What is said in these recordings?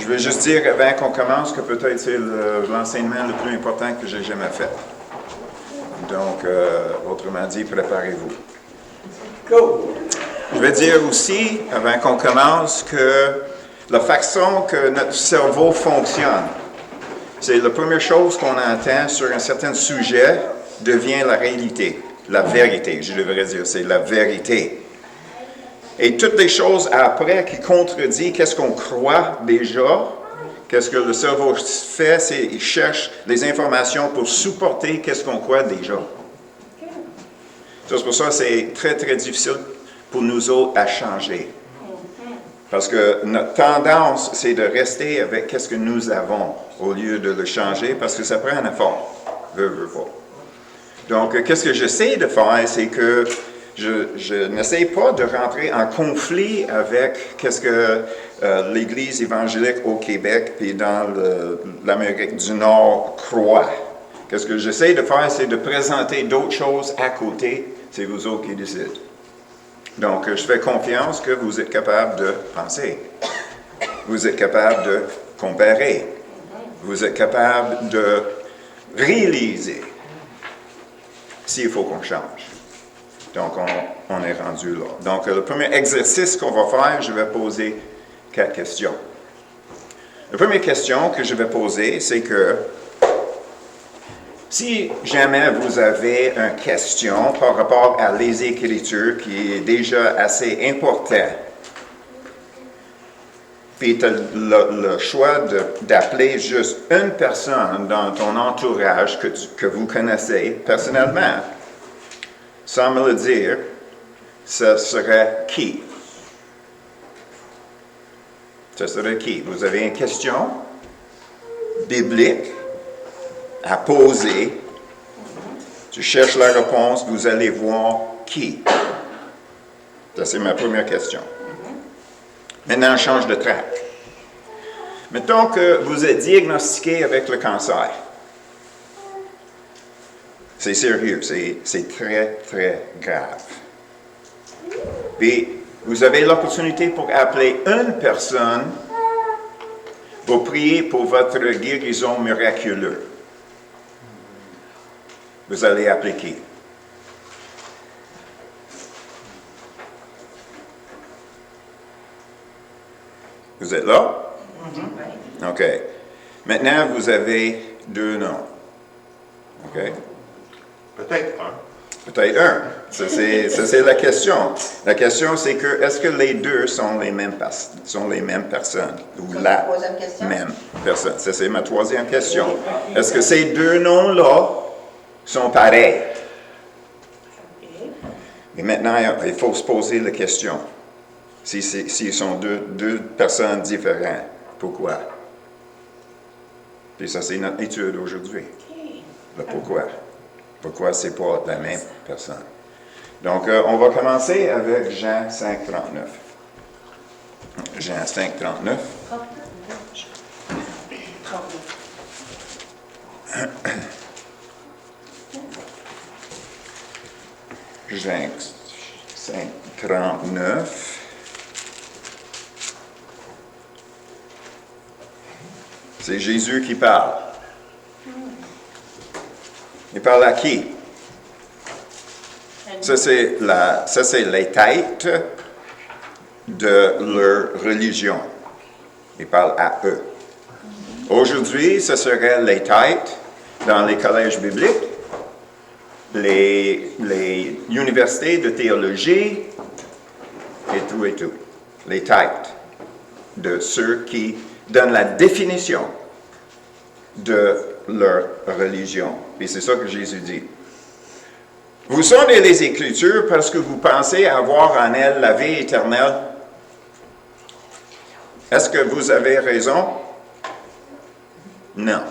Je vais juste dire avant qu'on commence que peut-être c'est l'enseignement le plus important que j'ai jamais fait. Donc, autrement dit, préparez-vous. Go! Je vais dire aussi, avant qu'on commence, que la façon que notre cerveau fonctionne, c'est la première chose qu'on entend sur un certain sujet devient la réalité, la vérité, je devrais dire, c'est la vérité. Et toutes les choses après qui contredisent qu'est-ce qu'on croit déjà, qu'est-ce que le cerveau fait, c'est qu'il cherche des informations pour supporter qu'est-ce qu'on croit déjà. C'est pour ça que c'est très, très difficile pour nous autres à changer. Parce que notre tendance, c'est de rester avec qu'est-ce que nous avons au lieu de le changer, parce que ça prend un effort. Veux pas. Donc, qu'est-ce que j'essaie de faire, c'est que je n'essaie pas de rentrer en conflit avec qu'est-ce que l'Église évangélique au Québec et dans l'Amérique du Nord croit. Qu'est-ce que j'essaie de faire, c'est de présenter d'autres choses à côté. C'est vous autres qui décidez. Donc, je fais confiance que vous êtes capable de penser. Vous êtes capable de comparer. Vous êtes capable de réaliser s'il faut qu'on change. Donc, on est rendu là. Donc, le premier exercice qu'on va faire, je vais poser 4 questions. La première question que je vais poser, c'est que si jamais vous avez une question par rapport à les Écritures qui est déjà assez important, puis tu as le choix d'appeler juste une personne dans ton entourage que vous connaissez personnellement, sans me le dire, ce serait qui? Ce serait qui? Vous avez une question biblique à poser. Tu cherches la réponse, vous allez voir qui. Ça, c'est ma première question. Maintenant, on change de track. Mettons que vous êtes diagnostiqué avec le cancer. C'est sérieux, c'est très, très grave. Puis, vous avez l'opportunité pour appeler une personne pour prier pour votre guérison miraculeuse. Vous allez appeler qui? Vous êtes là? OK. Maintenant, vous avez 2 noms. OK? Peut-être un. Peut-être un. Ça, c'est la question. La question, c'est que, est-ce que les deux sont les mêmes personnes? Ou la même personne? Ça, c'est ma troisième question. Est-ce que ces 2 noms-là sont pareils? Et maintenant, il faut se poser la question. S'ils sont deux personnes différentes, pourquoi? Puis ça, c'est notre étude aujourd'hui. Le pourquoi. Pourquoi c'est pas la même personne. Donc, on va commencer avec Jean 5, 39. Jean 5, 39. Jean 5, 39. C'est Jésus qui parle. Il parle à qui? Ça, c'est les têtes de leur religion. Il parle à eux. Aujourd'hui, ce serait les têtes dans les collèges bibliques, les universités de théologie, et tout. Les têtes de ceux qui donnent la définition de leur religion. Et c'est ça que Jésus dit. Vous sondez les Écritures parce que vous pensez avoir en elles la vie éternelle. Est-ce que vous avez raison? Non.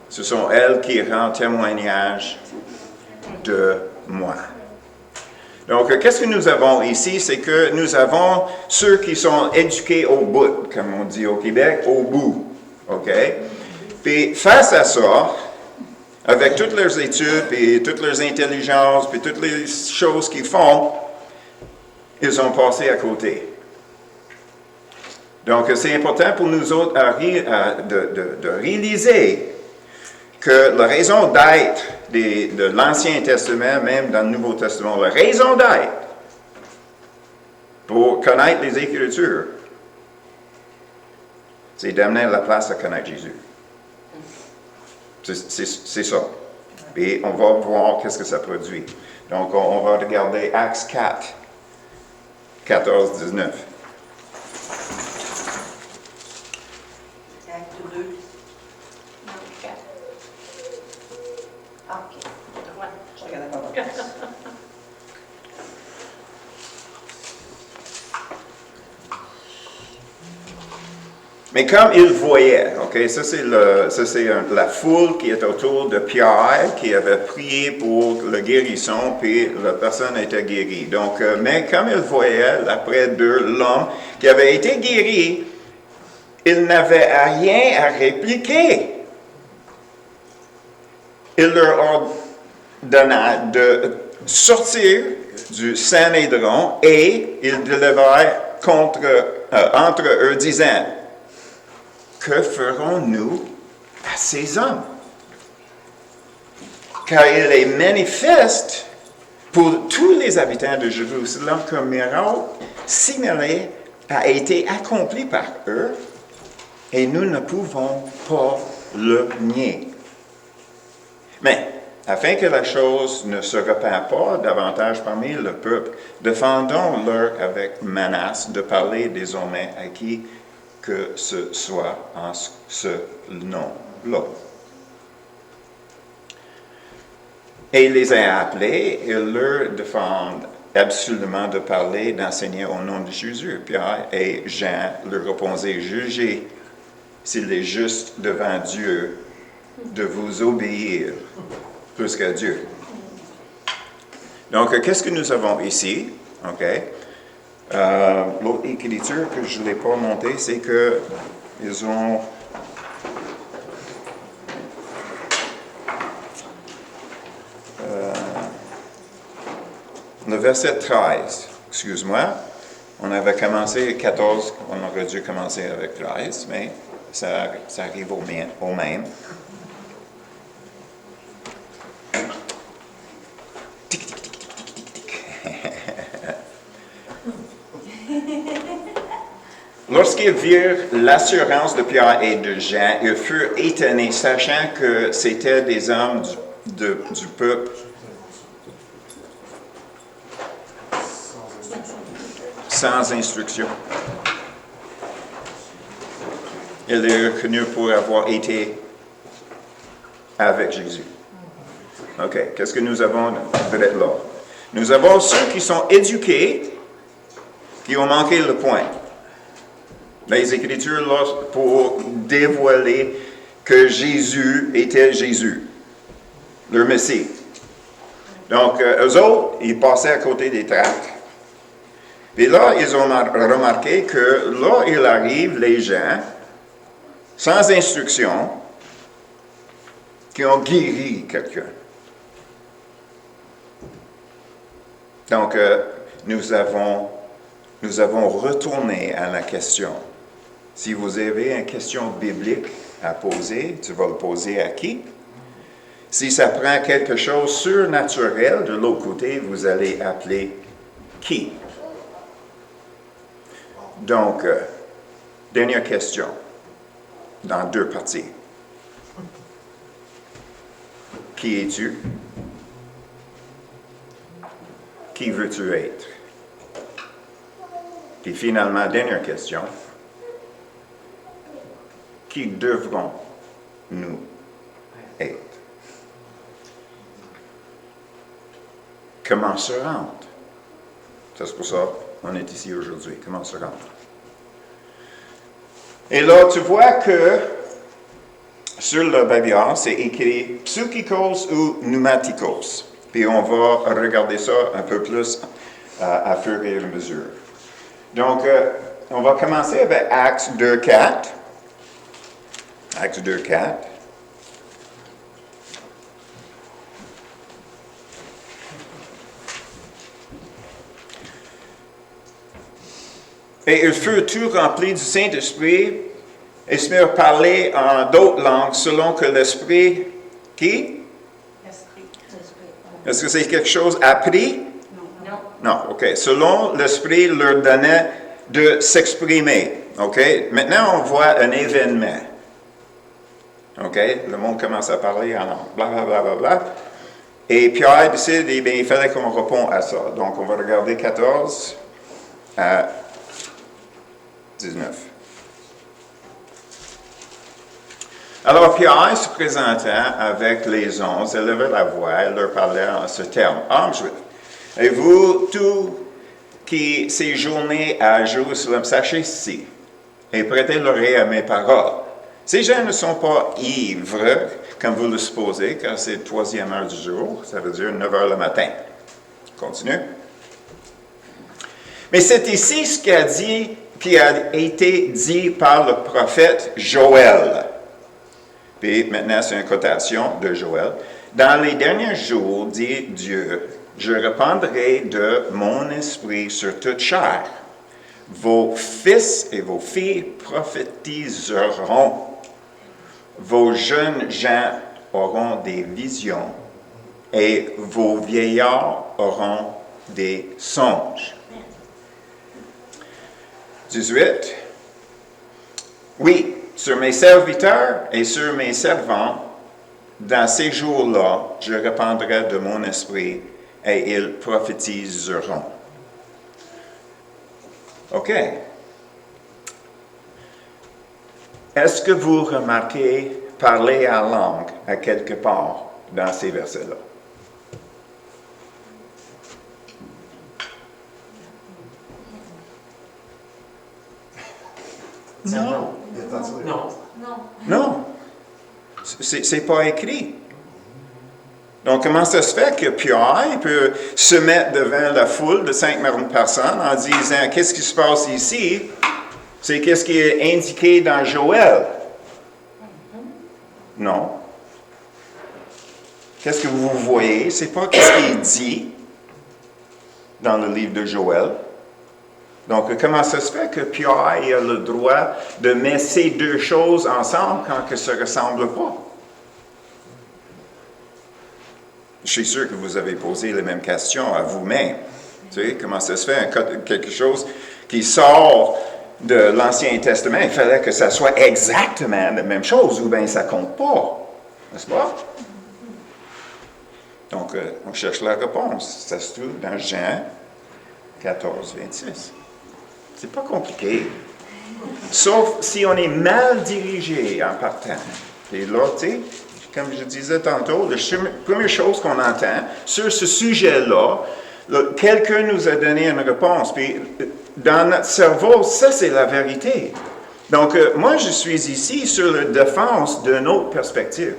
Ce sont elles qui rendent témoignage de moi. Donc, qu'est-ce que nous avons ici? C'est que nous avons ceux qui sont éduqués au bout, comme on dit au Québec, au bout. OK? Puis, face à ça, avec toutes leurs études, puis toutes leurs intelligences, puis toutes les choses qu'ils font, ils ont passé à côté. Donc, c'est important pour nous autres de réaliser que la raison d'être de l'Ancien Testament, même dans le Nouveau Testament, la raison d'être pour connaître les Écritures, c'est d'amener la place à connaître Jésus. C'est ça. Et on va voir qu'est-ce que ça produit. Donc, on va regarder Actes 4, 14, 19. Acte 2. Ah, ok. Ouais. Je regardais pas. Mais comme il voyait, ok, ça c'est la foule qui est autour de Pierre, qui avait prié pour la guérison, puis la personne était guérie. Donc, mais comme il voyait, après l'homme qui avait été guéri, il n'avait rien à répliquer. Il leur ordonna de sortir du Sanhédrin et il délivrait entre eux, disant, que ferons-nous à ces hommes? Car il est manifeste pour tous les habitants de Jérusalem qu'un miracle signalé a été accompli par eux et nous ne pouvons pas le nier. Mais, afin que la chose ne se répande pas davantage parmi le peuple, défendons-leur avec menace de parler désormais à qui que ce soit en ce nom-là. Et il les a appelés, et leur défendent absolument de parler, d'enseigner au nom de Jésus. Pierre et Jean leur répondaient, jugez s'il est juste devant Dieu de vous obéir plus qu'à Dieu. Donc, qu'est-ce que nous avons ici? OK. L'autre écriture que je ne l'ai pas montée, c'est qu'ils ont le verset 13, excuse-moi, on avait commencé 14, on aurait dû commencer avec 13, mais ça arrive au même. Tic, tic, tic, tic, tic, tic, tic. Lorsqu'ils virent l'assurance de Pierre et de Jean, ils furent étonnés, sachant que c'étaient des hommes du peuple sans instruction. Ils les reconnurent pour avoir été avec Jésus. OK, qu'est-ce que nous avons peut-être là? Nous avons ceux qui sont éduqués, qui ont manqué le point. Les Écritures, là, pour dévoiler que Jésus était Jésus, leur Messie. Donc, eux autres, ils passaient à côté des tracts. Puis là, ils ont remarqué que là, il arrive les gens, sans instruction, qui ont guéri quelqu'un. Donc, nous avons retourné à la question. Si vous avez une question biblique à poser, tu vas le poser à qui? Si ça prend quelque chose surnaturel de l'autre côté, vous allez appeler qui? Donc, dernière question, dans 2 parties. Qui es-tu? Qui veux-tu être? Puis finalement, dernière question. Qui devrons-nous être? Comment se rendre? C'est pour ça qu'on est ici aujourd'hui. Comment se rendre? Et là, tu vois que sur le babillard, c'est écrit psychikos ou pneumatikos. Puis on va regarder ça un peu plus à fur et à mesure. Donc, on va commencer avec Actes 2.4. Actes 2.4. Et ils furent tous remplis du Saint-Esprit et se mirent à parler en d'autres langues selon que l'Esprit, qui? Esprit. Est-ce que c'est quelque chose appris? Non. Non, OK. Selon l'Esprit leur donnait de s'exprimer. OK? Maintenant, on voit un événement. OK? Le monde commence à parler en langue. Bla, bla, bla, bla, bla. Et Pierre décide, eh bien, il fallait qu'on réponde à ça. Donc, on va regarder 14 à 19. Alors, Pierre se présentant avec les 11, élevait la voix et leur parlait en ce terme. Hommes juifs, et vous tous qui séjournez à Jérusalem, sachez ceci, et prêtez l'oreille à mes paroles. Ces gens ne sont pas ivres, comme vous le supposez, car c'est 3e heure du jour, ça veut dire 9 heures le matin. Continue. Mais c'est ici ce qui a été dit par le prophète Joël. Puis maintenant, c'est une quotation de Joël. Dans les derniers jours, dit Dieu, je répandrai de mon esprit sur toute chair. Vos fils et vos filles prophétiseront. Vos jeunes gens auront des visions et vos vieillards auront des songes. 18. Oui, sur mes serviteurs et sur mes servants, dans ces jours-là, je répandrai de mon esprit et ils prophétiseront. OK. Est-ce que vous remarquez parler en langue à quelque part dans ces versets-là? Non. Non. Non. C'est pas écrit. Donc, comment ça se fait que Pierre peut se mettre devant la foule de 5000 personnes en disant « Qu'est-ce qui se passe ici? » C'est qu'est-ce qui est indiqué dans Joël. Non. Qu'est-ce que vous voyez? C'est pas qu'est-ce qui est dit dans le livre de Joël. Donc, comment ça se fait que Pierre a le droit de mettre ces deux choses ensemble quand que ça ne ressemble pas? Je suis sûr que vous avez posé les mêmes questions à vous-même. Tu sais, comment ça se fait quelque chose qui sort de l'Ancien Testament, il fallait que ça soit exactement la même chose, ou bien ça ne compte pas. N'est-ce pas? Donc, on cherche la réponse. Ça se trouve dans Jean 14, 26. C'est pas compliqué. Sauf si on est mal dirigé en partant. Et là, tu sais, comme je disais tantôt, la première chose qu'on entend sur ce sujet-là, quelqu'un nous a donné une réponse. Puis, dans notre cerveau, ça, c'est la vérité. Donc, moi, je suis ici sur la défense d'une autre perspective.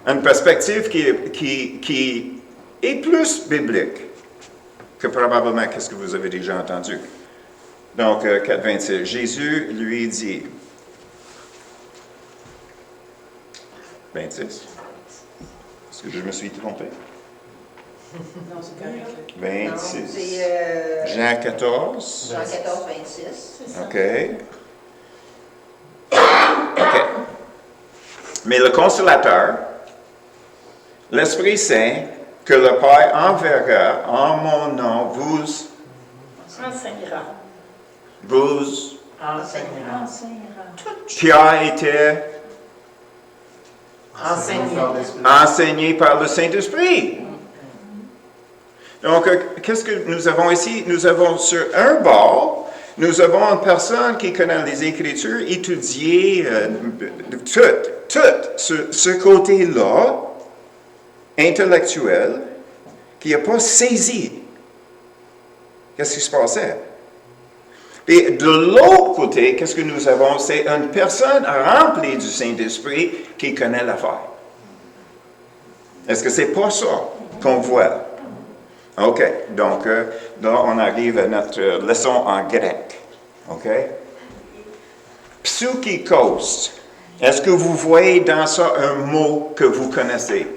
Une perspective qui est plus biblique que probablement qu'est-ce que vous avez déjà entendu. Donc, 4.26, Jésus lui dit, 26, est-ce que je me suis trompé? Non, c'est correct. 26. C'est Jean 14. Jean 14, 26. OK. OK. Mais le consolateur, l'Esprit Saint, que le Père enverra en mon nom, vous Enseignera. qui a été enseigné par le Saint-Esprit. Donc, qu'est-ce que nous avons ici? Nous avons sur un bord, nous avons une personne qui connaît les Écritures, étudier tout ce côté-là, intellectuel, qui n'a pas saisi qu'est-ce qui se passait. Et de l'autre côté, qu'est-ce que nous avons? C'est une personne remplie du Saint-Esprit qui connaît l'affaire. Est-ce que c'est pas ça qu'on voit? OK. Donc, là, on arrive à notre leçon en grec. OK? Psychikos. Est-ce que vous voyez dans ça un mot que vous connaissez?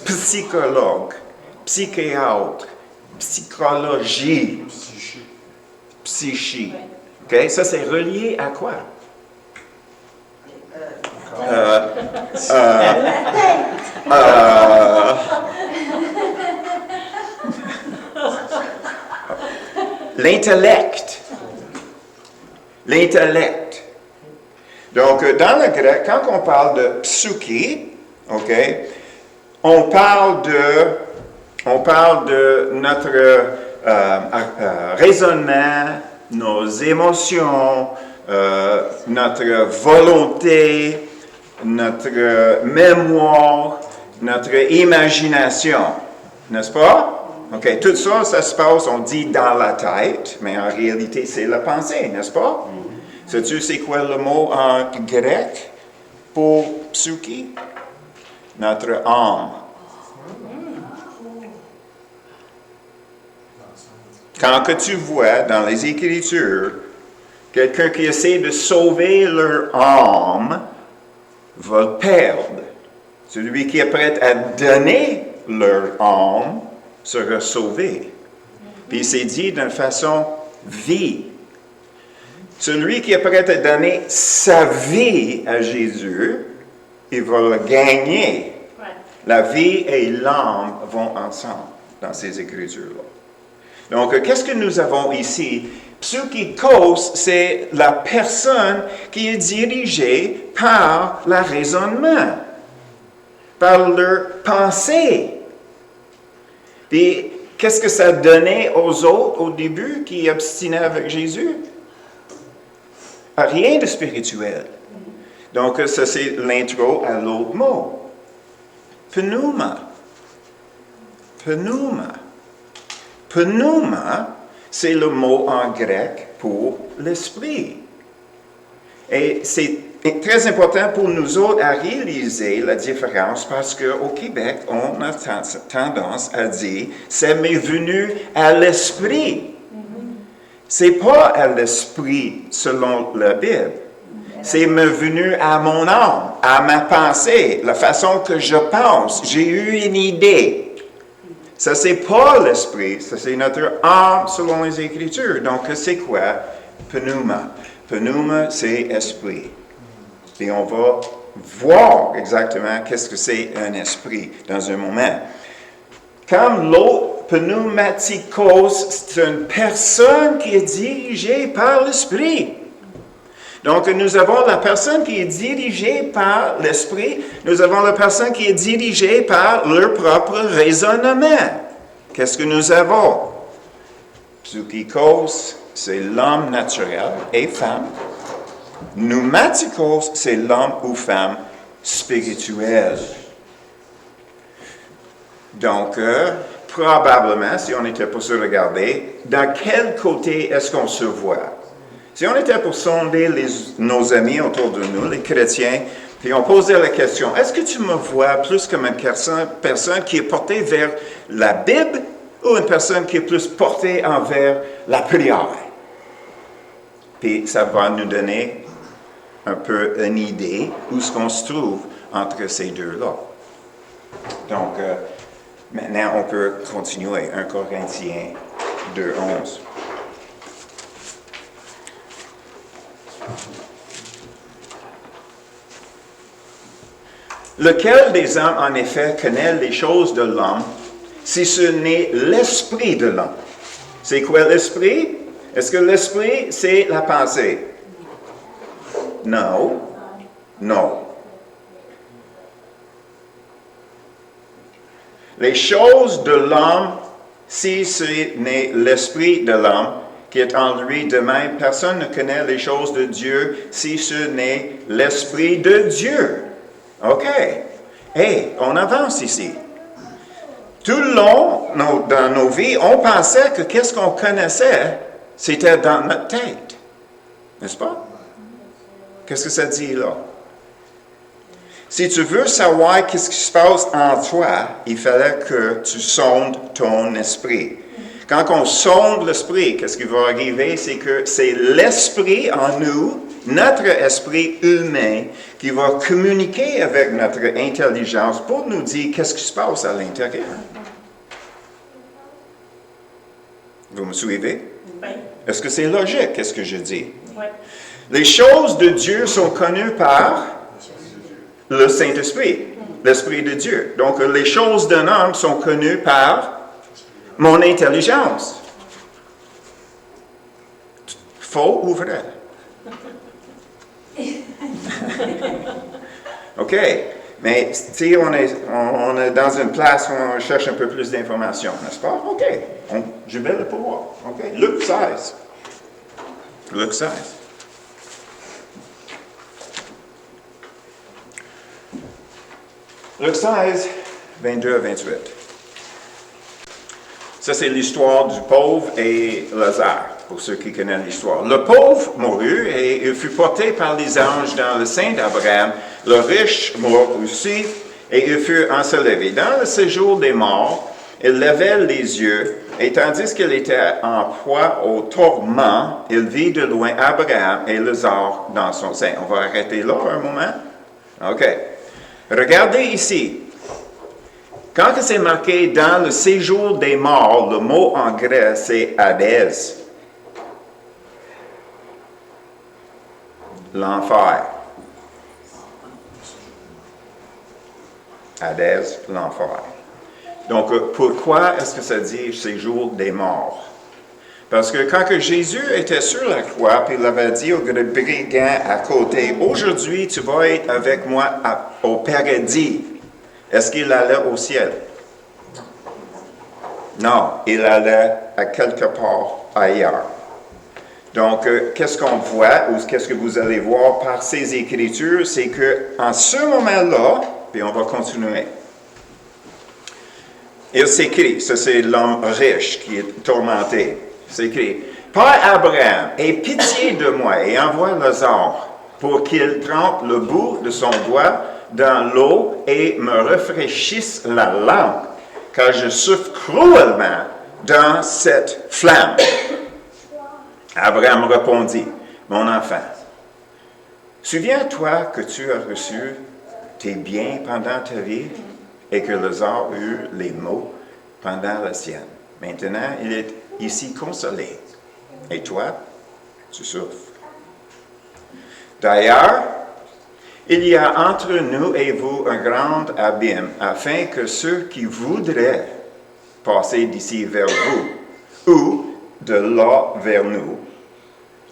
Psychologue, psychiatre, psychologie. psyché. OK? Ça, c'est relié à quoi? L'intellect. L'intellect. Donc, dans le grec, quand on parle de psyché, OK, on parle de notre raisonnement, nos émotions, notre volonté, notre mémoire, notre imagination. N'est-ce pas? OK, tout ça, ça se passe, on dit dans la tête, mais en réalité, c'est la pensée, n'est-ce pas? Sais-tu c'est quoi le mot en grec pour psyché? Notre âme. Quand que tu vois dans les Écritures quelqu'un qui essaie de sauver leur âme va le perdre. Celui qui est prêt à donner leur âme sera sauvé. Puis c'est dit d'une façon vie. Celui qui est prêt à donner sa vie à Jésus, il va le gagner. Ouais. La vie et l'âme vont ensemble dans ces Écritures-là. Donc, qu'est-ce que nous avons ici? Psychikos, c'est la personne qui est dirigée par le raisonnement, par leur pensée. Puis, qu'est-ce que ça donnait aux autres au début qui abstinaient avec Jésus? Rien de spirituel. Donc, ça, c'est l'intro à l'autre mot. Pneuma. Pneuma. Pneuma, c'est le mot en grec pour l'esprit. Et c'est très important pour nous autres à réaliser la différence parce qu'au Québec, on a tendance à dire « ça m'est venu à l'esprit ». C'est pas à l'esprit selon la Bible. C'est me venu à mon âme, à ma pensée, la façon que je pense. J'ai eu une idée. Ça, c'est pas l'esprit, ça, c'est notre âme selon les Écritures. Donc, c'est quoi? Pneuma. Pneuma, c'est esprit. Et on va voir exactement qu'est-ce que c'est un esprit dans un moment. Comme l'autre, pneumatikos, c'est une personne qui est dirigée par l'esprit. Donc, nous avons la personne qui est dirigée par l'esprit. Nous avons la personne qui est dirigée par leur propre raisonnement. Qu'est-ce que nous avons? Psychikos, c'est l'homme naturel et femme. Pneumatikos, c'est l'homme ou femme spirituel. Donc, probablement, si on était pour se regarder, dans quel côté est-ce qu'on se voit? Si on était pour sonder nos amis autour de nous, les chrétiens, puis on posait la question, est-ce que tu me vois plus comme une personne qui est portée vers la Bible ou une personne qui est plus portée envers la prière? Puis ça va nous donner un peu une idée où est-ce qu'on se trouve entre ces deux-là. Donc, maintenant, on peut continuer. 1 Corinthiens 2:11. Lequel des hommes, en effet, connaît les choses de l'homme, si ce n'est l'esprit de l'homme? C'est quoi l'esprit? Est-ce que l'esprit, c'est la pensée? Non. Non. Les choses de l'homme, si ce n'est l'esprit de l'homme qui est en lui, de même, personne ne connaît les choses de Dieu si ce n'est l'esprit de Dieu. OK. Hey, on avance ici. Tout le long, dans nos vies, on pensait que qu'est-ce qu'on connaissait, c'était dans notre tête. N'est-ce pas? Qu'est-ce que ça dit là? Si tu veux savoir qu'est-ce qui se passe en toi, il fallait que tu sondes ton esprit. Quand on sonde l'esprit, qu'est-ce qui va arriver? C'est que c'est l'esprit en nous, notre esprit humain, qui va communiquer avec notre intelligence pour nous dire qu'est-ce qui se passe à l'intérieur. Vous me suivez? Oui. Est-ce que c'est logique, qu'est-ce que je dis? Oui. Les choses de Dieu sont connues par le Saint-Esprit, l'Esprit de Dieu. Donc, les choses d'un homme sont connues par mon intelligence. Faux ou vrai? OK. Mais si on est dans une place où on cherche un peu plus d'informations, n'est-ce pas? OK. Je vais le pouvoir. OK. Luc 16. Luc 16. Luc 16, 22 à 28. Ça, c'est l'histoire du pauvre et Lazare, pour ceux qui connaissent l'histoire. Le pauvre mourut et il fut porté par les anges dans le sein d'Abraham. Le riche mourut aussi et il fut ensevelie. Dans le séjour des morts, il levait les yeux et tandis qu'il était en proie au tourment, il vit de loin Abraham et Lazare dans son sein. On va arrêter là un moment. OK. Regardez ici. Quand c'est marqué dans le séjour des morts, le mot en grec c'est Hadès. L'enfer. Hadès, l'enfer. Donc, pourquoi est-ce que ça dit séjour des morts? Parce que quand que Jésus était sur la croix, puis il avait dit au brigand à côté, « Aujourd'hui, tu vas être avec moi au paradis. » Est-ce qu'il allait au ciel? Non, il allait à quelque part ailleurs. Donc, qu'est-ce qu'on voit, ou qu'est-ce que vous allez voir par ces Écritures, c'est qu'en ce moment-là, puis on va continuer, il s'écrit, ça c'est l'homme riche qui est tourmenté, c'est écrit, « Père Abraham, aie pitié de moi et envoie Lazare pour qu'il trempe le bout de son doigt dans l'eau et me rafraîchisse la langue, car je souffre cruellement dans cette flamme. » Abraham répondit, « Mon enfant, souviens-toi que tu as reçu tes biens pendant ta vie et que Lazare eut les maux pendant la sienne. Maintenant, il est ici consolé. Et toi, tu souffres. D'ailleurs, il y a entre nous et vous un grand abîme, afin que ceux qui voudraient passer d'ici vers vous, ou de là vers nous,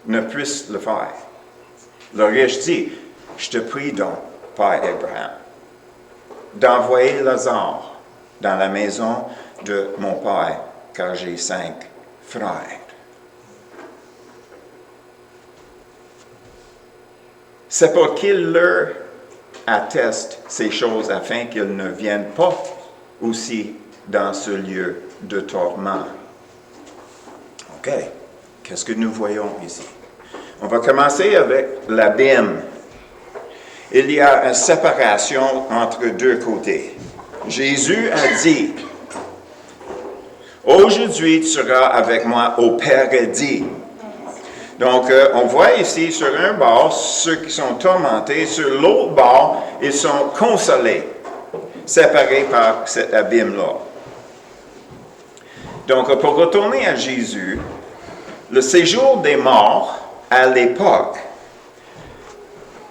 ne puissent le faire. » Le riche dit, « Je te prie donc, Père Abraham, d'envoyer Lazare dans la maison de mon père, car j'ai 5 frères. » C'est pour qu'il leur atteste ces choses afin qu'ils ne viennent pas aussi dans ce lieu de tourment. OK. Qu'est-ce que nous voyons ici? On va commencer avec l'abîme. Il y a une séparation entre deux côtés. Jésus a dit, « Aujourd'hui, tu seras avec moi au paradis. » Donc, on voit ici, sur un bord, ceux qui sont tourmentés, sur l'autre bord, ils sont consolés, séparés par cet abîme-là. Donc, pour retourner à Jésus, le séjour des morts, à l'époque,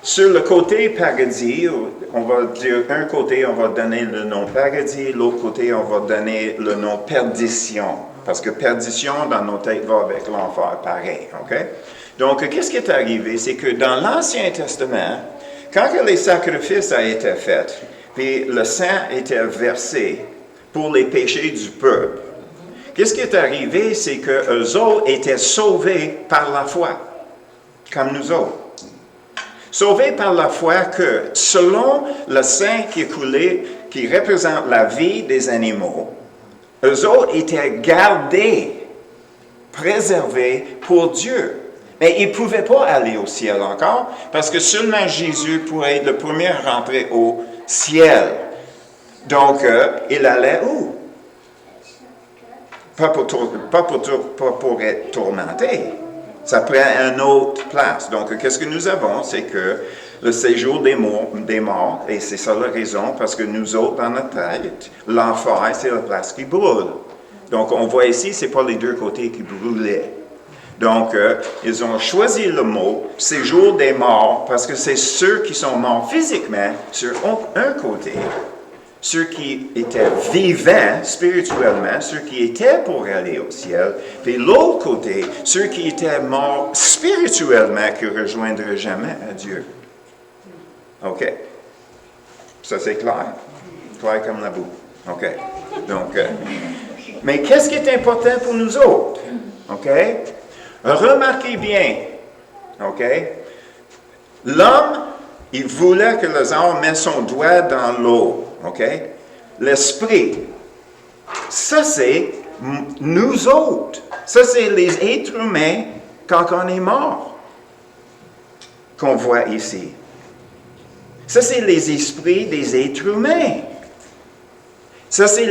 sur le côté paradis, on va dire un côté, on va donner le nom paradis, l'autre côté, on va donner le nom perdition. Parce que perdition, dans nos têtes, va avec l'enfer, pareil. OK? Donc, qu'est-ce qui est arrivé? C'est que dans l'Ancien Testament, quand les sacrifices ont été faits, puis le sang était versé pour les péchés du peuple, qu'est-ce qui est arrivé? C'est qu'eux autres étaient sauvés par la foi, comme nous autres. Sauvés par la foi que, selon le sang qui est coulé, qui représente la vie des animaux, eux autres étaient gardés, préservés pour Dieu. Mais ils ne pouvaient pas aller au ciel encore, parce que seulement Jésus pourrait être le premier à rentrer au ciel. Donc, il allait où? Pas pour être tourmenté. Ça prend une autre place. Donc, qu'est-ce que nous avons? C'est que le séjour des morts, et c'est ça la raison, parce que nous autres, dans notre tête, l'enfer, c'est la place qui brûle. Donc, on voit ici, ce n'est pas les deux côtés qui brûlaient. Donc, ils ont choisi le mot séjour des morts parce que c'est ceux qui sont morts physiquement sur un côté, ceux qui étaient vivants spirituellement, ceux qui étaient pour aller au ciel, puis l'autre côté, ceux qui étaient morts spirituellement, qui ne rejoindraient jamais à Dieu. OK. Ça, c'est clair? Clair comme la boue. OK. Donc, mais qu'est-ce qui est important pour nous autres? OK? Remarquez bien. OK? L'homme, il voulait que le Lézard mette son doigt dans l'eau. OK? L'esprit. Ça, c'est nous autres. Ça, c'est les êtres humains quand on est mort. Qu'on voit ici. Ça, c'est les esprits des êtres humains. Ça, c'est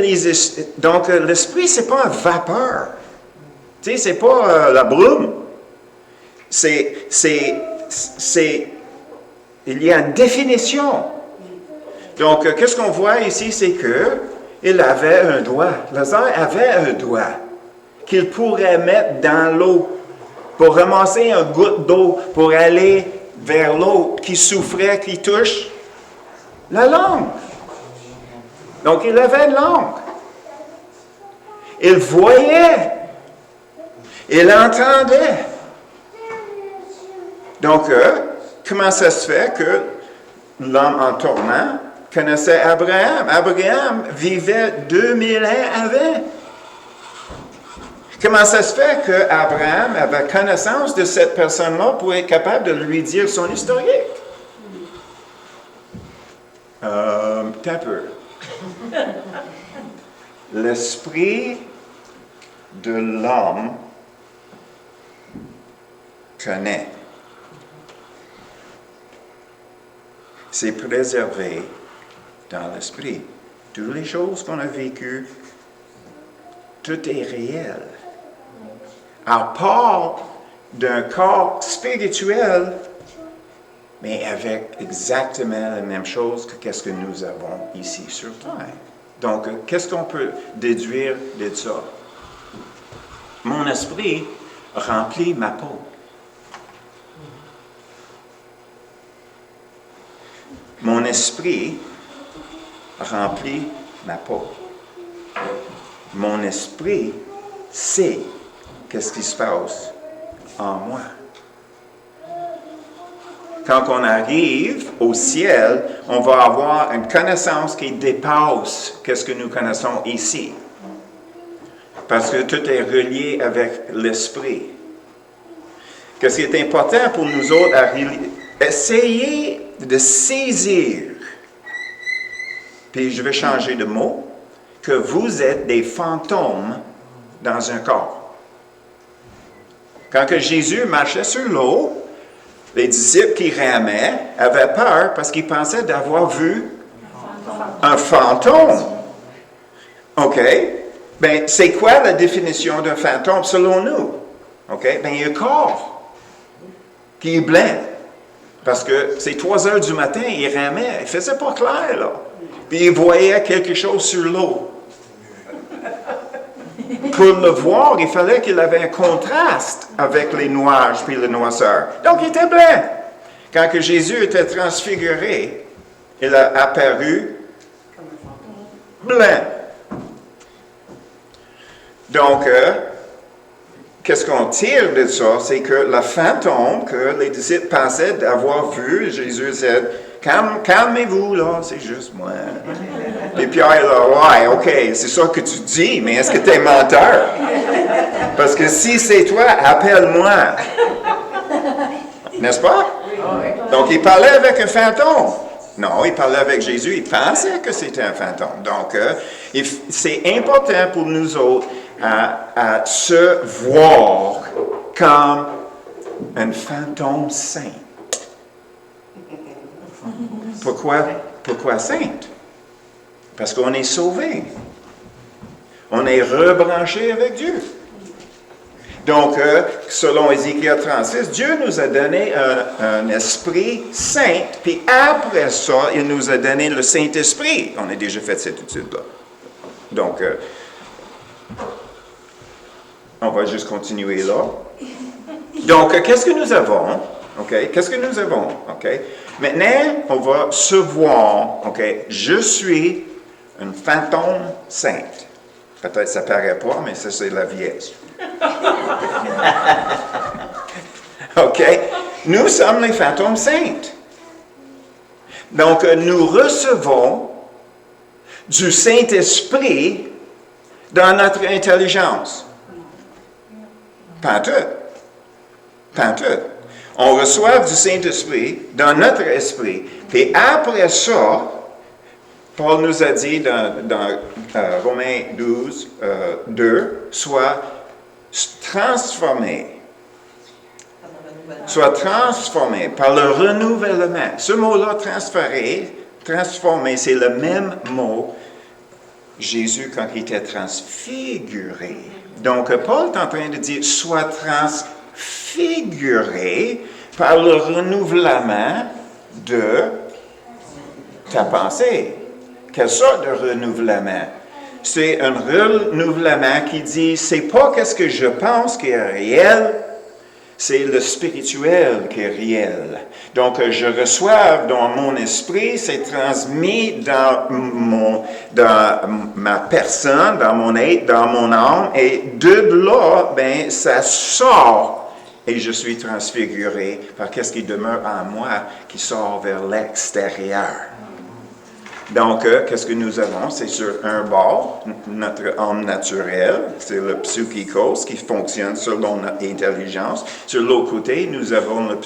donc, l'esprit, c'est pas une vapeur. Tu sais, c'est pas la brume. Il y a une définition. Donc, qu'est-ce qu'on voit ici, c'est qu'il avait un doigt. Lazare avait un doigt qu'il pourrait mettre dans l'eau pour ramasser une goutte d'eau, pour aller vers l'autre qui souffrait, qui touche la langue. Donc, il avait une langue. Il voyait. Il entendait. Donc, comment ça se fait que l'homme en tourment connaissait Abraham? Abraham vivait 2000 ans avant. Comment ça se fait qu'Abraham avait connaissance de cette personne-là pour être capable de lui dire son historique? Un peu. L'esprit de l'homme connaît. C'est préservé dans l'esprit. Toutes les choses qu'on a vécues, tout est réel. À part d'un corps spirituel, mais avec exactement la même chose que qu'est-ce que nous avons ici sur Terre. Donc, qu'est-ce qu'on peut déduire de ça? Mon esprit remplit ma peau. Mon esprit remplit ma peau. Mon esprit sait qu'est-ce qui se passe en moi. Quand on arrive au ciel, on va avoir une connaissance qui dépasse ce que nous connaissons ici. Parce que tout est relié avec l'esprit. Qu'est-ce qui est important pour nous autres à essayer de saisir, puis je vais changer de mot, que vous êtes des fantômes dans un corps. Quand que Jésus marchait sur l'eau, les disciples qui ramaient avaient peur parce qu'ils pensaient d'avoir vu un fantôme. OK? Bien, c'est quoi la définition d'un fantôme selon nous? OK? Bien, il y a un corps qui est blanc. Parce que c'est 3 heures du matin, il ramait. Il ne faisait pas clair, là. Puis il voyait quelque chose sur l'eau. Pour le voir, il fallait qu'il avait un contraste avec les nuages puis le noirceur. Donc, il était blanc. Quand que Jésus était transfiguré, il a apparu blanc. Donc, qu'est-ce qu'on tire de ça? C'est que le fantôme que les disciples pensaient d'avoir vu, Jésus dit, calmez-vous, là, c'est juste moi. Et Pierre est là, ouais, OK, c'est ça que tu dis, mais est-ce que tu es menteur? Parce que si c'est toi, appelle-moi. N'est-ce pas? Donc, il parlait avec un fantôme. Non, il parlait avec Jésus, il pensait que c'était un fantôme. Donc, c'est important pour nous autres à se voir comme un fantôme saint. Pourquoi sainte? Parce qu'on est sauvé. On est rebranché avec Dieu. Donc, selon Ézéchiel 36, Dieu nous a donné un esprit saint, puis après ça, il nous a donné le Saint-Esprit. On a déjà fait cette étude-là. Donc, on va juste continuer là. Donc, qu'est-ce que nous avons? OK? Qu'est-ce que nous avons? OK? Maintenant, on va se voir. OK? Je suis une fantôme sainte. Peut-être ça ne paraît pas, mais ça, c'est la vieille. OK? Nous sommes les fantômes saintes. Donc, nous recevons du Saint-Esprit dans notre intelligence. Pas tout. Pas tout. On reçoit du Saint-Esprit dans notre esprit. Et après ça, Paul nous a dit dans Romains 12, 2, soit transformé. Soit transformé par le renouvellement. Ce mot-là, transformé, c'est le même mot Jésus quand il était transfiguré. Donc, Paul est en train de dire, sois transfiguré par le renouvellement de ta pensée. Quelle sorte de renouvellement? C'est un renouvellement qui dit, c'est pas qu'est-ce que je pense qui est réel, c'est le spirituel qui est réel. Donc, je reçois dans mon esprit, c'est transmis dans ma personne, dans mon être, dans mon âme, et de là, ben, ça sort, et je suis transfiguré par qu'est-ce qui demeure en moi, qui sort vers l'extérieur. Donc, qu'est-ce que nous avons? C'est sur un bord, notre âme naturelle, c'est le psychikos qui fonctionne selon notre intelligence. Sur l'autre côté, nous avons le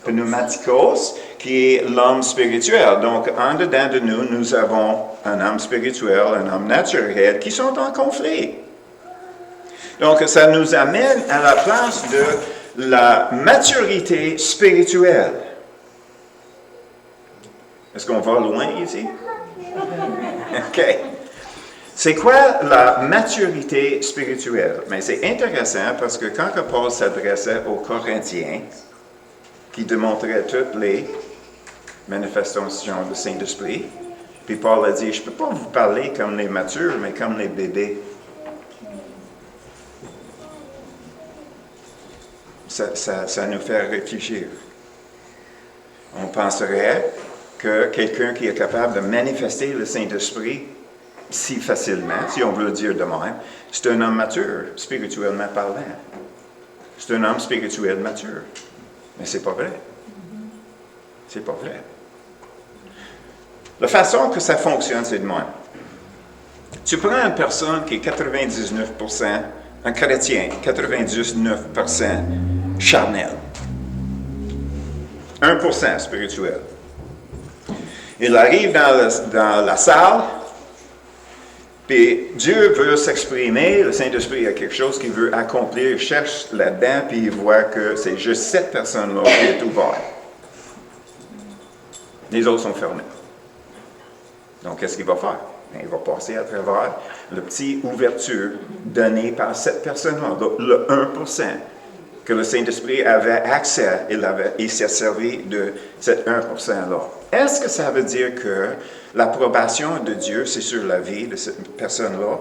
pneumatikos, qui est l'âme spirituelle. Donc, en dedans de nous, nous avons un âme spirituelle, un âme naturelle qui sont en conflit. Donc, ça nous amène à la place de la maturité spirituelle. Est-ce qu'on va loin ici? OK. C'est quoi la maturité spirituelle? Mais c'est intéressant parce que quand Paul s'adressait aux Corinthiens, qui démontraient toutes les manifestations du Saint-Esprit, puis Paul a dit, je ne peux pas vous parler comme les matures, mais comme les bébés. Ça nous fait réfléchir. On penserait que quelqu'un qui est capable de manifester le Saint-Esprit si facilement, si on veut le dire de même, c'est un homme mature, spirituellement parlant. C'est un homme spirituel mature. Mais c'est pas vrai. C'est pas vrai. La façon que ça fonctionne, c'est de même. Tu prends une personne qui est 99%, un chrétien, 99% charnel. 1% spirituel. Il arrive dans la salle, puis Dieu veut s'exprimer, le Saint-Esprit a quelque chose qu'il veut accomplir, il cherche là-dedans, puis il voit que c'est juste cette personne-là qui est ouverte. Les autres sont fermés. Donc, qu'est-ce qu'il va faire? Bien, il va passer à travers la petite ouverture donnée par cette personne-là, le 1%. Que le Saint-Esprit avait accès, il s'est servi de cet 1%-là. Est-ce que ça veut dire que l'approbation de Dieu, c'est sur la vie de cette personne-là?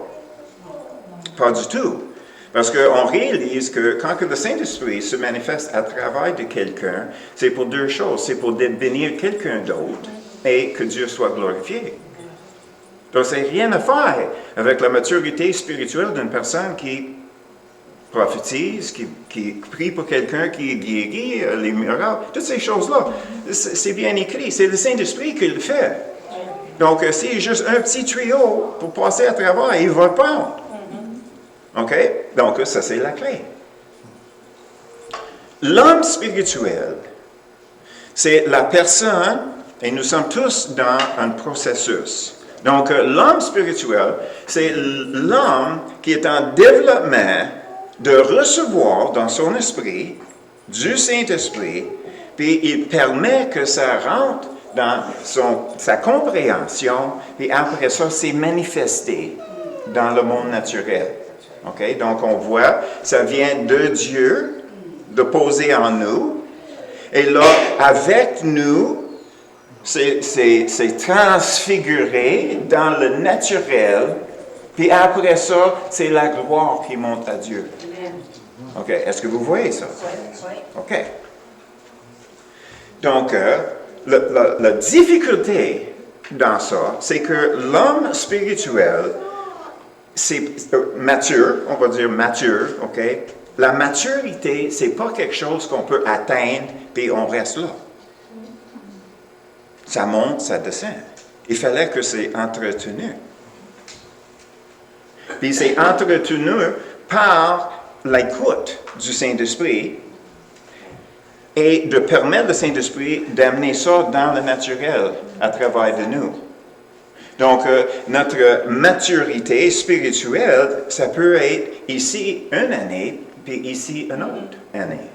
Pas du tout. Parce qu'on réalise que quand le Saint-Esprit se manifeste à travers de quelqu'un, c'est pour deux choses. C'est pour bénir quelqu'un d'autre et que Dieu soit glorifié. Donc, ça n'a rien à faire avec la maturité spirituelle d'une personne qui prophétise, qui prie pour quelqu'un qui est guéri, les miracles, toutes ces choses-là. C'est bien écrit. C'est le Saint-Esprit qui le fait. Donc, c'est juste un petit tuyau pour passer à travers, il va prendre. OK? Donc, ça, c'est la clé. L'homme spirituel, c'est la personne, et nous sommes tous dans un processus. Donc, l'homme spirituel, c'est l'homme qui est en développement de recevoir dans son esprit du Saint-Esprit, puis il permet que ça rentre dans sa compréhension, puis après ça, c'est manifesté dans le monde naturel. OK? Donc, on voit, ça vient de Dieu, de poser en nous, et là, avec nous, c'est transfiguré dans le naturel, puis après ça, c'est la gloire qui monte à Dieu. OK. Est-ce que vous voyez ça? Oui. OK. Donc, la difficulté dans ça, c'est que l'homme spirituel, c'est mature, on va dire mature, OK? La maturité, c'est pas quelque chose qu'on peut atteindre, puis on reste là. Ça monte, ça descend. Il fallait que c'est entretenu. Puis c'est entretenu par l'écoute du Saint-Esprit et de permettre au Saint-Esprit d'amener ça dans le naturel à travers de nous. Donc, notre maturité spirituelle, ça peut être ici une année, puis ici une autre année.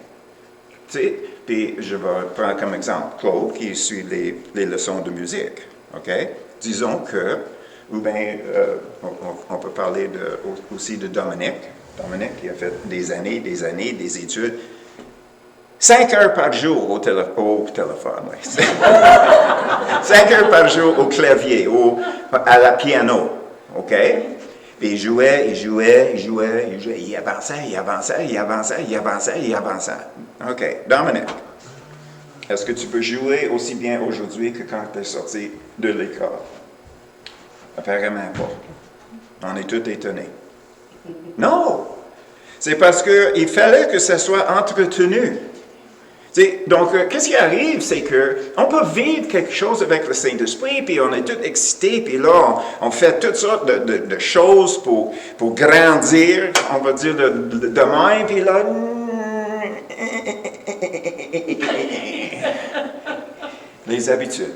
Tu sais, puis je vais prendre comme exemple Claude qui suit les leçons de musique. OK? Disons que, ou bien, on peut parler aussi de Dominique. Dominique qui a fait des années, des études. 5 heures par jour au téléphone, oui. 5 heures par jour au clavier, à la piano, OK? Puis il jouait, il avançait. OK, Dominique, est-ce que tu peux jouer aussi bien aujourd'hui que quand tu es sorti de l'école? Apparemment pas. On est tous étonnés. Non! C'est parce qu'il fallait que ça soit entretenu. Donc, qu'est-ce qui arrive, c'est qu'on peut vivre quelque chose avec le Saint-Esprit, puis on est tous excités, puis là, on fait toutes sortes de choses pour grandir, on va dire, de même, puis là... Les habitudes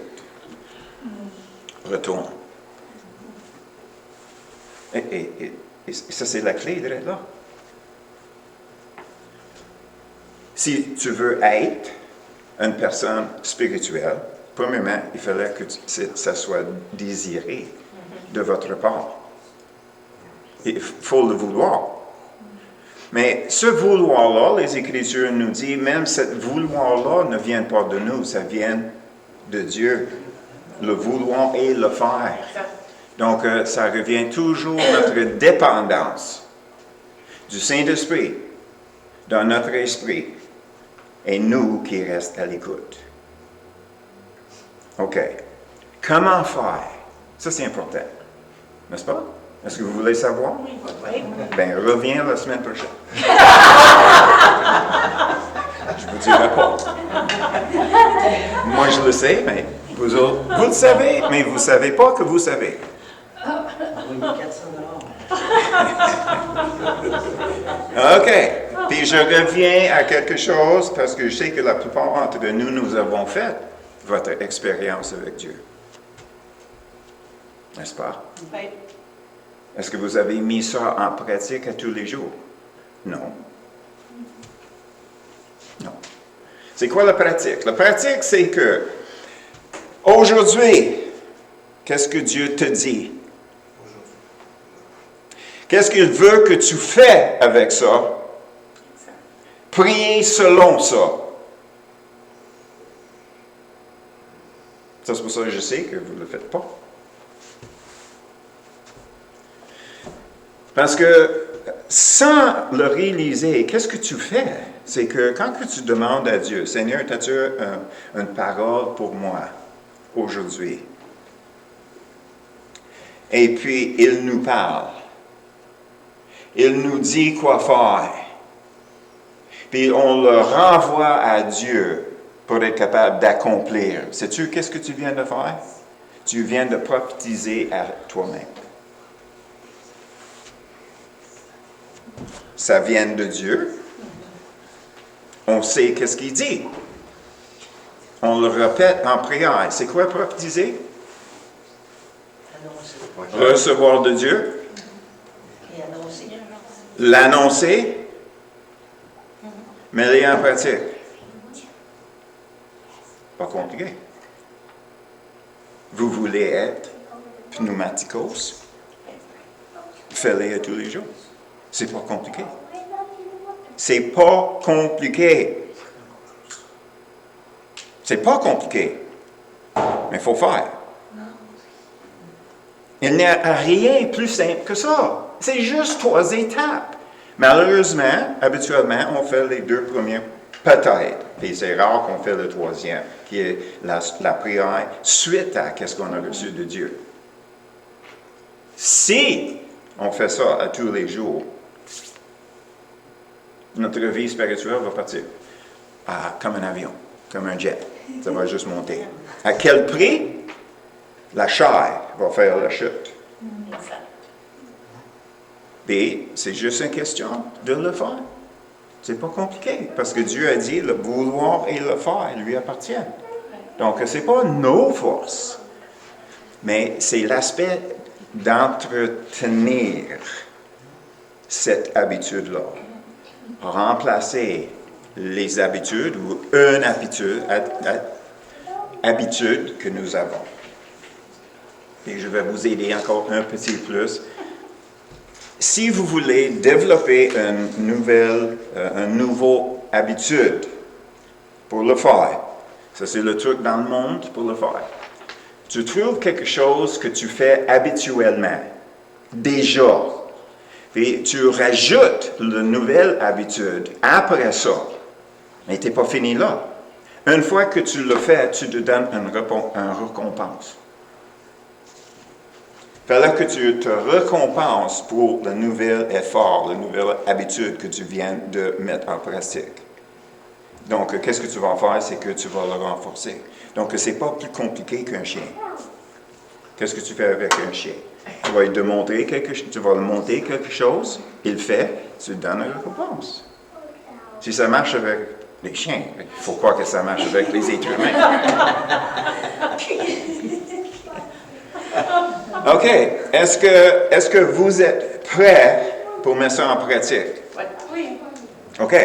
retournent. Et ça, c'est la clé de là. Si tu veux être une personne spirituelle, premièrement, il fallait que ça soit désiré de votre part. Il faut le vouloir. Mais ce vouloir-là, les Écritures nous disent, même ce vouloir-là ne vient pas de nous, ça vient de Dieu. Le vouloir et le faire. Donc, ça revient toujours à notre dépendance du Saint-Esprit dans notre esprit. Et nous qui restons à l'écoute. OK. Comment faire? Ça, c'est important. N'est-ce pas? Est-ce que vous voulez savoir? Oui. Bien, reviens la semaine prochaine. Je vous dirai pas. Moi, je le sais, mais vous autres, vous le savez, mais vous ne savez pas que vous savez. Oui, 400 $. OK. Puis je reviens à quelque chose parce que je sais que la plupart d'entre nous, nous avons fait votre expérience avec Dieu. N'est-ce pas? Oui. Est-ce que vous avez mis ça en pratique à tous les jours? Non. Non. C'est quoi la pratique? La pratique, c'est que aujourd'hui, qu'est-ce que Dieu te dit? Qu'est-ce qu'il veut que tu fais avec ça? Priez selon ça. Ça, c'est pour ça que je sais que vous ne le faites pas. Parce que sans le réaliser, qu'est-ce que tu fais? C'est que quand que tu demandes à Dieu, Seigneur, as-tu une parole pour moi aujourd'hui? Et puis, il nous parle. Il nous dit quoi faire. Puis on le renvoie à Dieu pour être capable d'accomplir. Sais-tu qu'est-ce que tu viens de faire? Tu viens de prophétiser à toi-même. Ça vient de Dieu. On sait qu'est-ce qu'il dit. On le répète en prière. C'est quoi prophétiser? Annoncer. Recevoir de Dieu. Et annoncer. L'annoncer. Mets-les en pratique. Pas compliqué. Vous voulez être pneumaticos? Fais-les à tous les jours. C'est pas compliqué. C'est pas compliqué. C'est pas compliqué. Mais il faut faire. Il n'y a rien de plus simple que ça. C'est juste 3 étapes. Malheureusement, habituellement, on fait les 2 premiers, peut-être. Et c'est rare qu'on fait le 3e, qui est la prière suite à ce qu'on a reçu de Dieu. Si on fait ça à tous les jours, notre vie spirituelle va partir comme un avion, comme un jet. Ça va juste monter. À quel prix? La chair va faire la chute. Exact. Et c'est juste une question de le faire. C'est pas compliqué, parce que Dieu a dit le vouloir et le faire lui appartiennent. Donc, ce n'est pas nos forces, mais c'est l'aspect d'entretenir cette habitude-là. Remplacer les habitudes ou une habitude que nous avons. Et je vais vous aider encore un petit plus. Si vous voulez développer une nouveau habitude pour le faire, ça c'est le truc dans le monde pour le faire. Tu trouves quelque chose que tu fais habituellement, déjà, puis tu rajoutes la nouvelle habitude après ça, mais tu n'es pas fini là. Une fois que tu le fais, tu te donnes une récompense. Fallait que tu te récompenses pour le nouvel effort, la nouvelle habitude que tu viens de mettre en pratique. Donc, qu'est-ce que tu vas faire? C'est que tu vas le renforcer. Donc, ce n'est pas plus compliqué qu'un chien. Qu'est-ce que tu fais avec un chien? Tu vas lui démontrer tu vas lui montrer quelque chose, il le fait, tu lui donnes une récompense. Si ça marche avec les chiens, il faut croire que ça marche avec les êtres humains. OK. Est-ce que vous êtes prêts pour mettre ça en pratique? Oui. OK.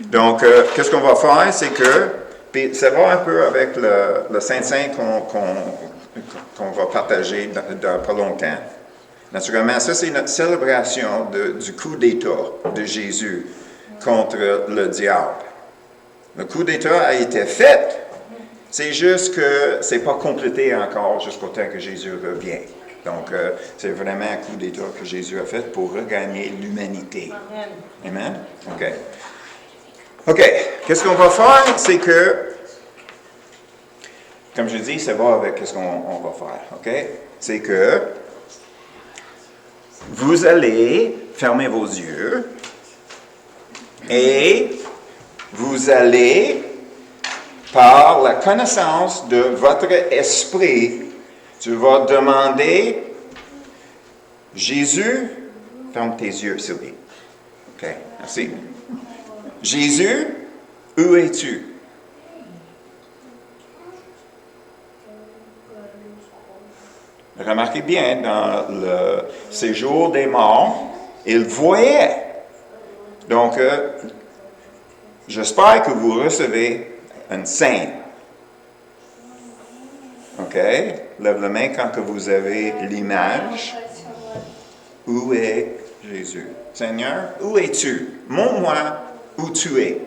Donc, qu'est-ce qu'on va faire? C'est que, puis ça va un peu avec le Saint-Saint qu'on va partager dans pas longtemps. Naturellement, ça, c'est notre célébration du coup d'État de Jésus contre le diable. Le coup d'État a été fait. C'est juste que c'est pas complété encore jusqu'au temps que Jésus revient. Donc, c'est vraiment un coup d'État que Jésus a fait pour regagner l'humanité. Amen? OK. OK. Qu'est-ce qu'on va faire? C'est que, comme je dis, ça va avec ce qu'on va faire. OK? C'est que vous allez fermer vos yeux et vous allez, par la connaissance de votre esprit, tu vas demander, Jésus, ferme tes yeux, Sylvie. OK, merci. Jésus, où es-tu? Remarquez bien, dans le séjour des morts, il voyait. Donc, j'espère que vous recevez une scène. OK? Lève la main quand que vous avez l'image. Où est Jésus? Seigneur, où es-tu? Montre-moi où tu es.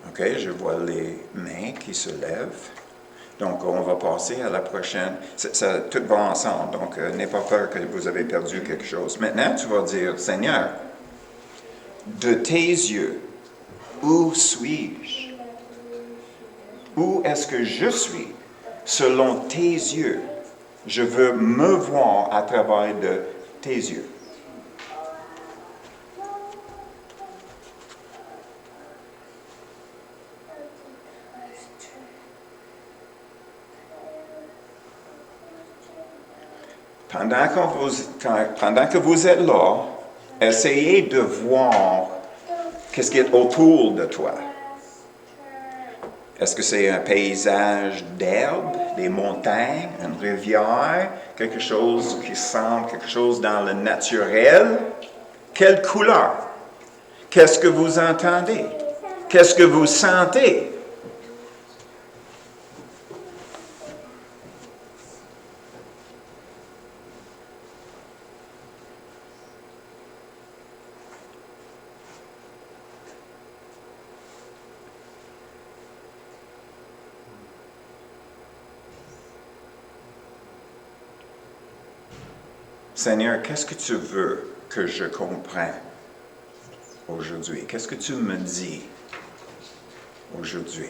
OK, je vois les mains qui se lèvent. Donc, on va passer à la prochaine. Ça, tout va ensemble, donc n'ayez pas peur que vous avez perdu quelque chose. Maintenant, tu vas dire, Seigneur, de tes yeux, où suis-je? Où est-ce que je suis? Selon tes yeux, je veux me voir à travers de tes yeux. Pendant que vous êtes là, essayez de voir qu'est-ce qui est autour de toi. Est-ce que c'est un paysage d'herbe, des montagnes, une rivière, quelque chose qui semble quelque chose dans le naturel? Quelle couleur? Qu'est-ce que vous entendez? Qu'est-ce que vous sentez? Seigneur, qu'est-ce que tu veux que je comprenne aujourd'hui? Qu'est-ce que tu me dis aujourd'hui?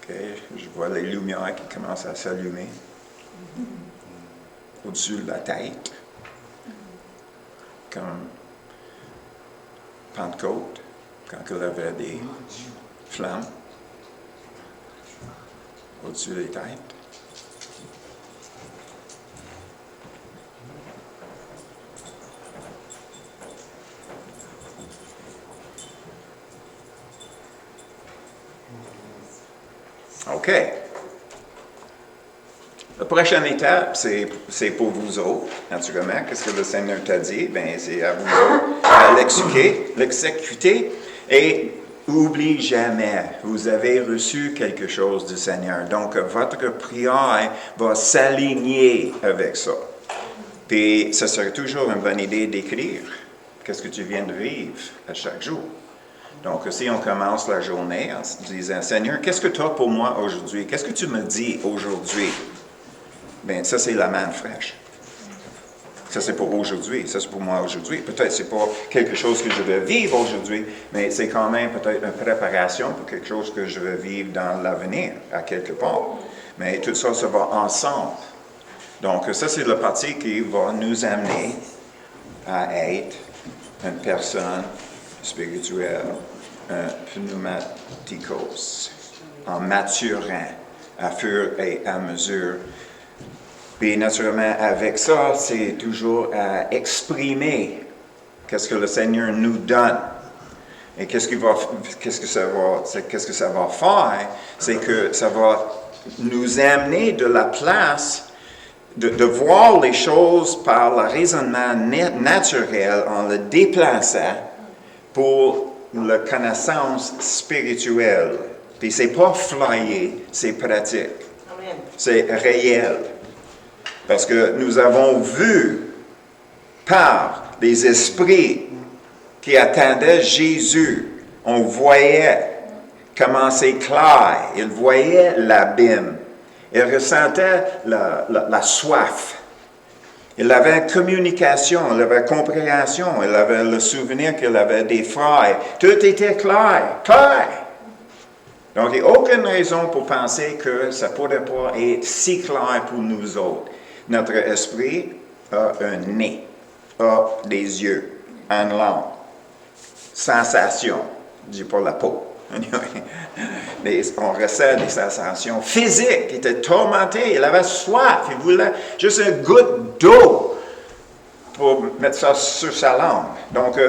OK, je vois les lumières qui commencent à s'allumer au-dessus de la tête, comme Pentecôte, quand il y avait des flammes au-dessus des têtes. OK. La prochaine étape, c'est pour vous autres, naturellement. Qu'est-ce que le Seigneur t'a dit? Bien, c'est à vous autres à l'exécuter. Et oublie jamais, vous avez reçu quelque chose du Seigneur. Donc, votre prière va s'aligner avec ça. Puis, ce serait toujours une bonne idée d'écrire qu'est-ce que tu viens de vivre à chaque jour. Donc, si on commence la journée en se disant, Seigneur, qu'est-ce que tu as pour moi aujourd'hui? Qu'est-ce que tu me dis aujourd'hui? Bien, ça, c'est la manne fraîche. Ça, c'est pour aujourd'hui. Ça, c'est pour moi aujourd'hui. Peut-être que ce n'est pas quelque chose que je vais vivre aujourd'hui, mais c'est quand même peut-être une préparation pour quelque chose que je vais vivre dans l'avenir, à quelque part. Mais tout ça, ça va ensemble. Donc, ça, c'est la partie qui va nous amener à être une personne spirituelle, un pneumatikos, en maturant à fur et à mesure. Puis naturellement, avec ça, c'est toujours à exprimer qu'est-ce que le Seigneur nous donne. Et qu'est-ce que ça va faire? C'est que ça va nous amener de la place de voir les choses par le raisonnement naturel en le déplaçant pour la connaissance spirituelle. Puis c'est pas flyé, c'est pratique. Amen. C'est réel. Parce que nous avons vu par les esprits qui attendaient Jésus, on voyait comment c'est clair. Il voyait l'abîme. Il ressentait la soif. Il avait communication, il avait compréhension, il avait le souvenir qu'il avait des frères. Tout était clair, clair. Donc, il n'y a aucune raison pour penser que ça ne pourrait pas être si clair pour nous autres. Notre esprit a un nez, a des yeux, une langue, sensation, je dis pas la peau. On ressent des sensations physiques. Il était tourmenté, il avait soif, il voulait juste une goutte d'eau pour mettre ça sur sa langue. Donc,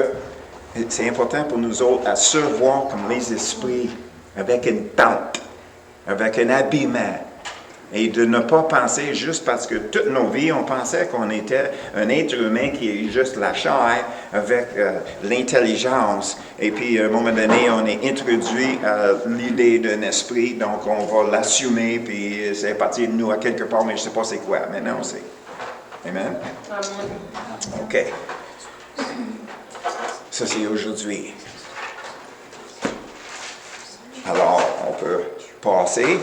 c'est important pour nous autres à se voir comme les esprits, avec une tente, avec un habillement. Et de ne pas penser juste parce que toute nos vies, on pensait qu'on était un être humain qui est juste la chair avec l'intelligence. Et puis, à un moment donné, on est introduit à l'idée d'un esprit, donc on va l'assumer, puis c'est parti de nous à quelque part, mais je ne sais pas c'est quoi. Maintenant, on sait. Amen? OK. Ça, c'est aujourd'hui. Alors, on peut passer